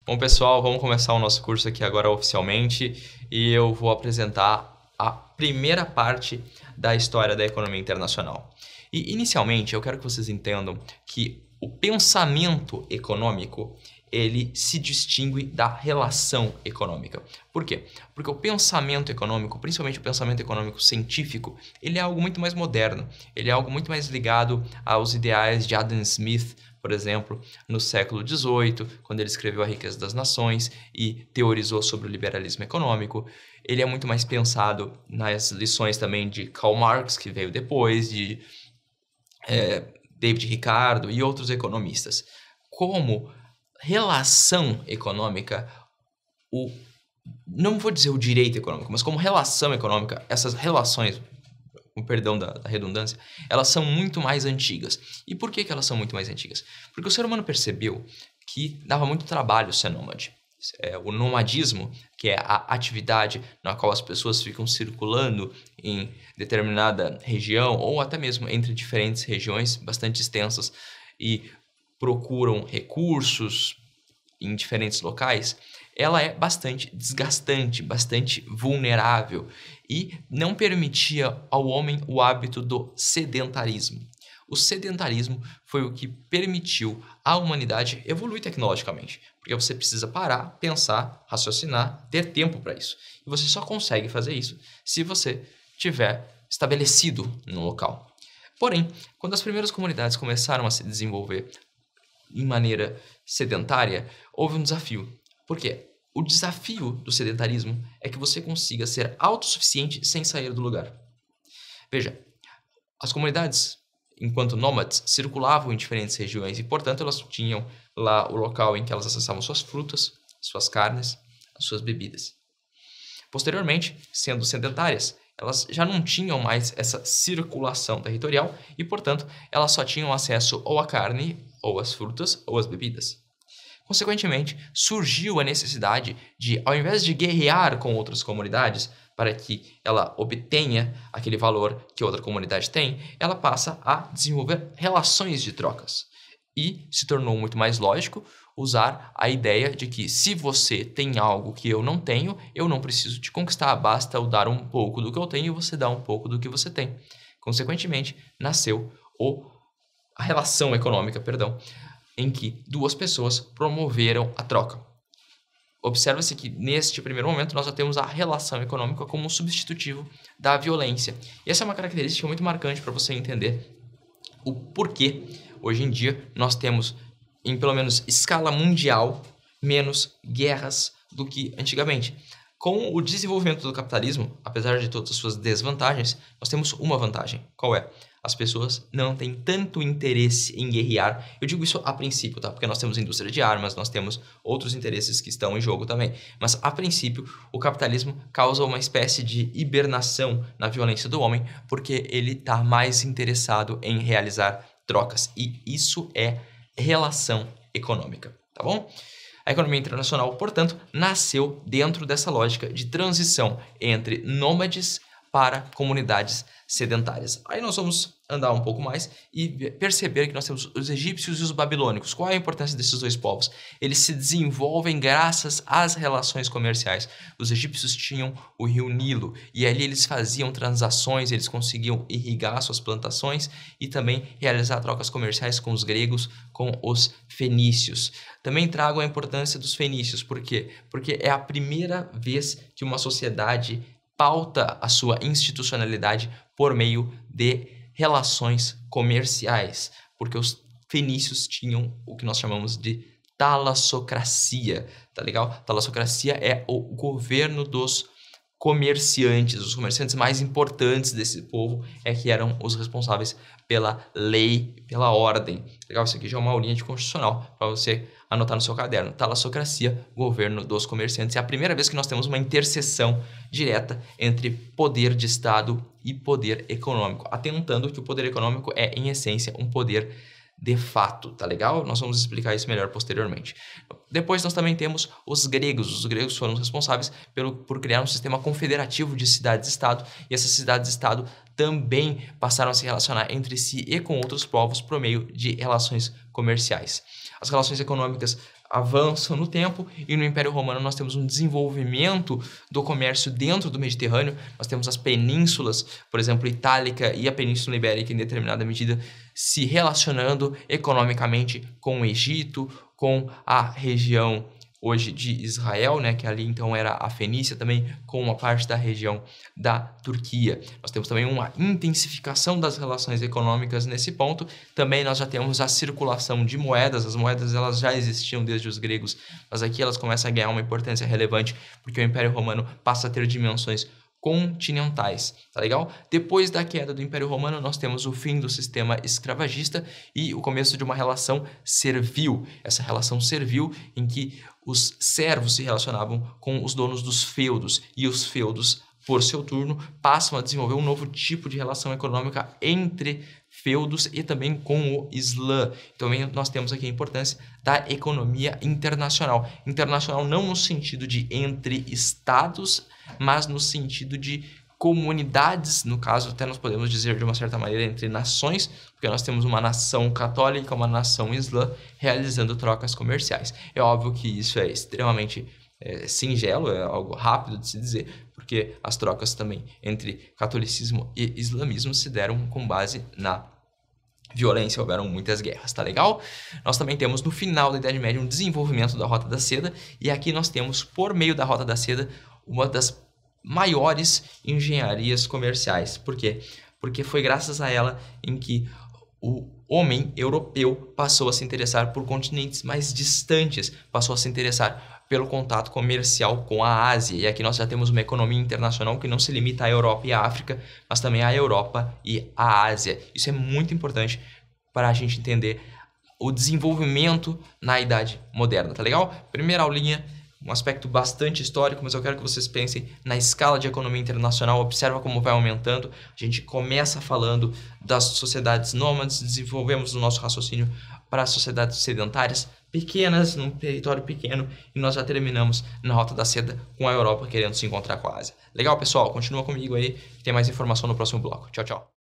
Bom, pessoal, vamos começar o nosso curso aqui agora oficialmente e eu vou apresentar a primeira parte da história da economia internacional. E, inicialmente, eu quero que vocês entendam que o pensamento econômico, ele se distingue da relação econômica. Por quê? Porque o pensamento econômico, principalmente o pensamento econômico científico, ele é algo muito mais moderno, ele é algo muito mais ligado aos ideais de Adam Smith, por exemplo, no século XVIII, quando ele escreveu A Riqueza das Nações e teorizou sobre o liberalismo econômico. Ele é muito mais pensado nas lições também de Karl Marx, que veio depois, de David Ricardo e outros economistas. Como relação econômica, não vou dizer o direito econômico, mas como relação econômica, essas relações, com perdão da redundância, elas são muito mais antigas. E por que elas são muito mais antigas? Porque o ser humano percebeu que dava muito trabalho ser nômade. O nomadismo, que é a atividade na qual as pessoas ficam circulando em determinada região ou até mesmo entre diferentes regiões bastante extensas e procuram recursos em diferentes locais, ela é bastante desgastante, bastante vulnerável e não permitia ao homem o hábito do sedentarismo. O sedentarismo foi o que permitiu à humanidade evoluir tecnologicamente, porque você precisa parar, pensar, raciocinar, ter tempo para isso. E você só consegue fazer isso se você tiver estabelecido no local. Porém, quando as primeiras comunidades começaram a se desenvolver em maneira sedentária, houve um desafio. Por quê? O desafio do sedentarismo é que você consiga ser autossuficiente sem sair do lugar. Veja, as comunidades, enquanto nômades, circulavam em diferentes regiões e, portanto, elas tinham lá o local em que elas acessavam suas frutas, suas carnes, as suas bebidas. Posteriormente, sendo sedentárias, elas já não tinham mais essa circulação territorial e, portanto, elas só tinham acesso ou à carne, ou às frutas, ou às bebidas. Consequentemente, surgiu a necessidade de, ao invés de guerrear com outras comunidades para que ela obtenha aquele valor que outra comunidade tem, ela passa a desenvolver relações de trocas. E se tornou muito mais lógico usar a ideia de que se você tem algo que eu não tenho, eu não preciso te conquistar, basta eu dar um pouco do que eu tenho e você dá um pouco do que você tem. Consequentemente, nasceu a relação econômica, em que duas pessoas promoveram a troca. Observa-se que, neste primeiro momento, nós já temos a relação econômica como um substitutivo da violência. E essa é uma característica muito marcante para você entender o porquê, hoje em dia, nós temos, em pelo menos escala mundial, menos guerras do que antigamente. Com o desenvolvimento do capitalismo, apesar de todas as suas desvantagens, nós temos uma vantagem. Qual é? As pessoas não têm tanto interesse em guerrear. Eu digo isso a princípio, tá? Porque nós temos indústria de armas, nós temos outros interesses que estão em jogo também. Mas, a princípio, o capitalismo causa uma espécie de hibernação na violência do homem, porque ele está mais interessado em realizar trocas. E isso é relação econômica, tá bom? A economia internacional, portanto, nasceu dentro dessa lógica de transição entre nômades para comunidades sedentárias. Aí nós vamos andar um pouco mais e perceber que nós temos os egípcios e os babilônicos. Qual é a importância desses dois povos? Eles se desenvolvem graças às relações comerciais. Os egípcios tinham o rio Nilo e ali eles faziam transações, eles conseguiam irrigar suas plantações e também realizar trocas comerciais com os gregos, com os fenícios. Também trago a importância dos fenícios. Por quê? Porque é a primeira vez que uma sociedade pauta a sua institucionalidade por meio de relações comerciais, porque os fenícios tinham o que nós chamamos de talassocracia, tá legal? Talassocracia é o governo dos comerciantes. Os comerciantes mais importantes desse povo é que eram os responsáveis pela lei, pela ordem. Legal? Isso aqui já é uma aulinha de constitucional para você anotar no seu caderno. Talassocracia, governo dos comerciantes. É a primeira vez que nós temos uma interseção direta entre poder de Estado e poder econômico, atentando que o poder econômico é, em essência, um poder de fato, tá legal? Nós vamos explicar isso melhor posteriormente. Depois nós também temos os gregos. Os gregos foram responsáveis por criar um sistema confederativo de cidades-estado, e essas cidades-estado também passaram a se relacionar entre si e com outros povos por meio de relações comerciais. As relações econômicas avançam no tempo, e no Império Romano nós temos um desenvolvimento do comércio dentro do Mediterrâneo. Nós temos as penínsulas, por exemplo, Itálica e a Península Ibérica, em determinada medida, se relacionando economicamente com o Egito, com a região hoje de Israel, né, que ali então era a Fenícia, também com uma parte da região da Turquia. Nós temos também uma intensificação das relações econômicas nesse ponto. Também nós já temos a circulação de moedas. As moedas elas já existiam desde os gregos, mas aqui elas começam a ganhar uma importância relevante, porque o Império Romano passa a ter dimensões continentais, tá legal? Depois da queda do Império Romano, nós temos o fim do sistema escravagista e o começo de uma relação servil. Essa relação servil em que os servos se relacionavam com os donos dos feudos, e os feudos, por seu turno, passam a desenvolver um novo tipo de relação econômica entre feudos e também com o Islã. Então nós temos aqui a importância da economia internacional. Internacional não no sentido de entre estados, mas no sentido de comunidades, no caso até nós podemos dizer de uma certa maneira entre nações, porque nós temos uma nação católica, uma nação islã realizando trocas comerciais. É óbvio que isso é extremamente singelo, é algo rápido de se dizer, porque as trocas também entre catolicismo e islamismo se deram com base na violência, houveram muitas guerras, tá legal? Nós também temos no final da Idade Média um desenvolvimento da Rota da Seda, e aqui nós temos, por meio da Rota da Seda, uma das maiores engenharias comerciais. Por quê? Porque foi graças a ela em que o homem europeu passou a se interessar por continentes mais distantes, passou a se interessar pelo contato comercial com a Ásia. E aqui nós já temos uma economia internacional que não se limita à Europa e à África, mas também à Europa e à Ásia. Isso é muito importante para a gente entender o desenvolvimento na Idade Moderna, tá legal? Primeira aulinha, um aspecto bastante histórico, mas eu quero que vocês pensem na escala de economia internacional. Observa como vai aumentando. A gente começa falando das sociedades nômades, desenvolvemos o nosso raciocínio para as sociedades sedentárias, pequenas, num território pequeno, e nós já terminamos na Rota da Seda com a Europa querendo se encontrar com a Ásia. Legal, pessoal? Continua comigo aí, que tem mais informação no próximo bloco. Tchau, tchau.